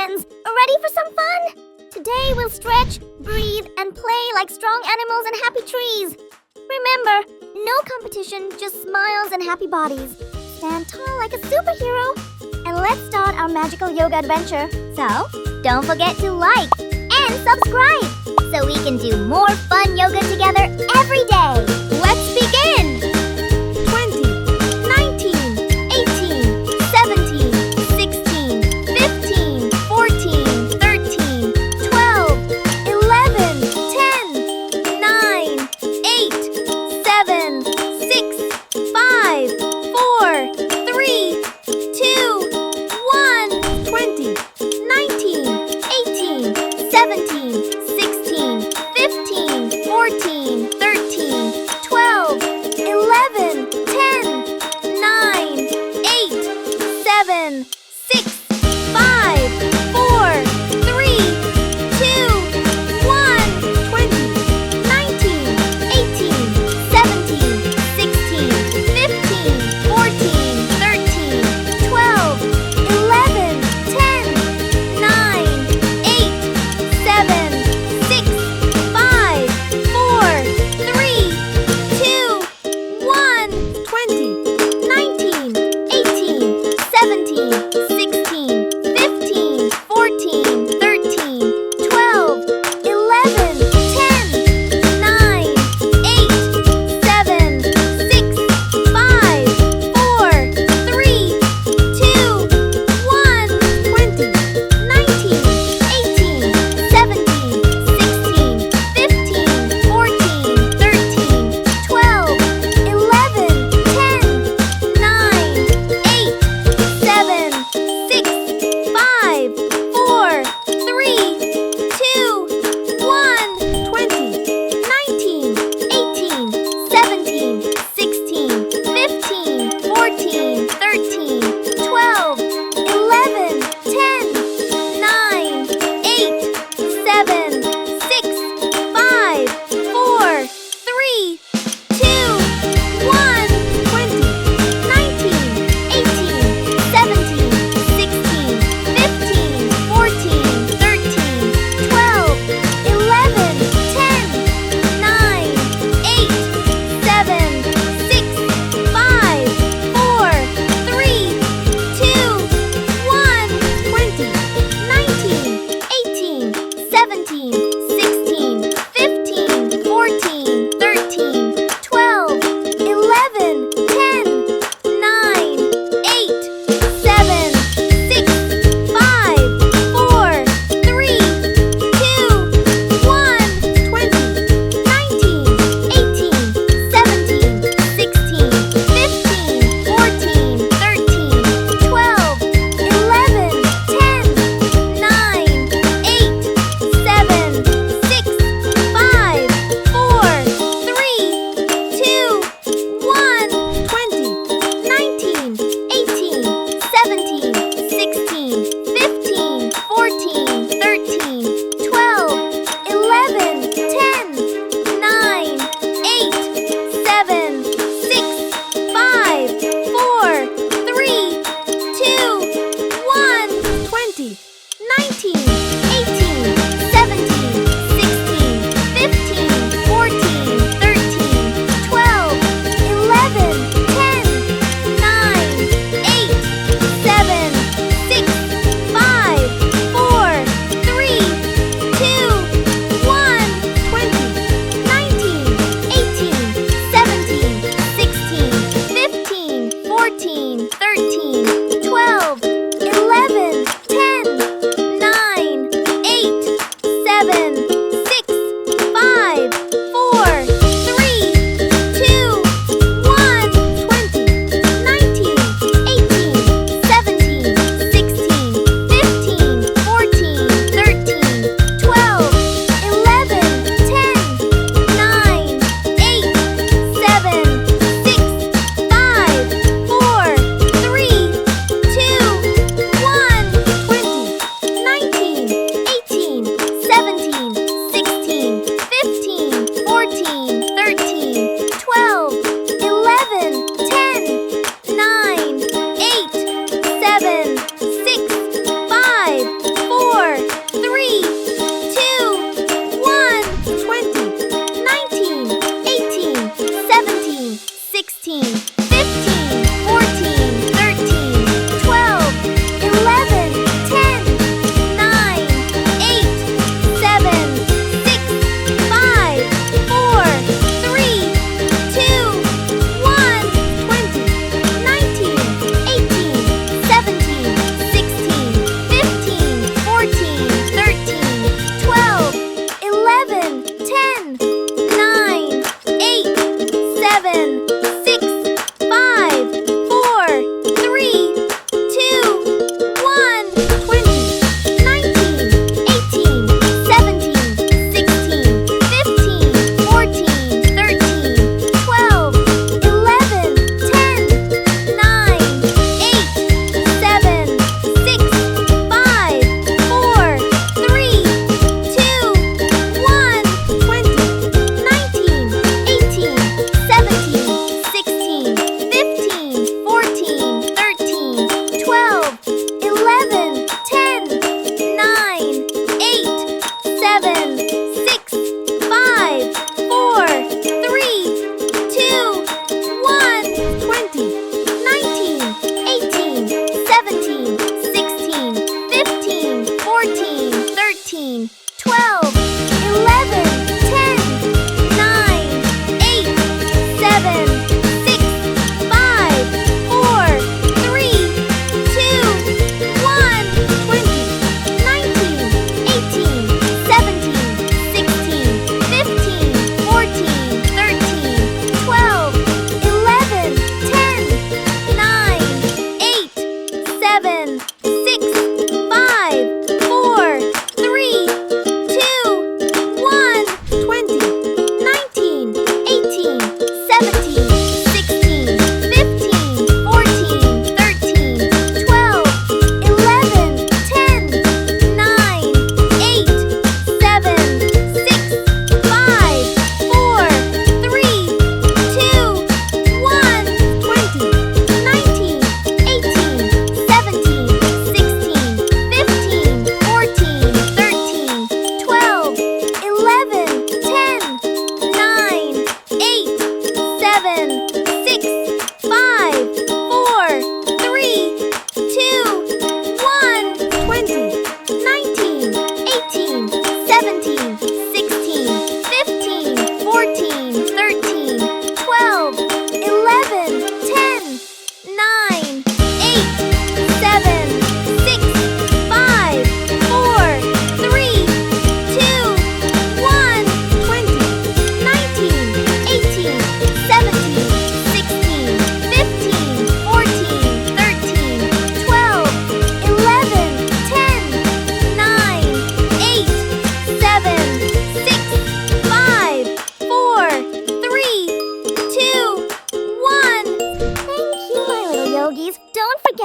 friends. Ready for some fun? Today we'll stretch, breathe, and play like strong animals and happy trees. Remember, no competition, just smiles and happy bodies. Stand tall like a superhero. And let's start our magical yoga adventure. So, don't forget to like and subscribe so we can do more fun yoga together every day. Let's begin! 20, 19, 18, 17, 16, 15, 14, 13, 12, 11, 10, 9, 8, 7, 6, 5, 4, 3, 2, 1. 20, 19, 18, 17, 16, 15, 14, 13, 12,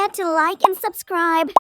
forget to like and subscribe.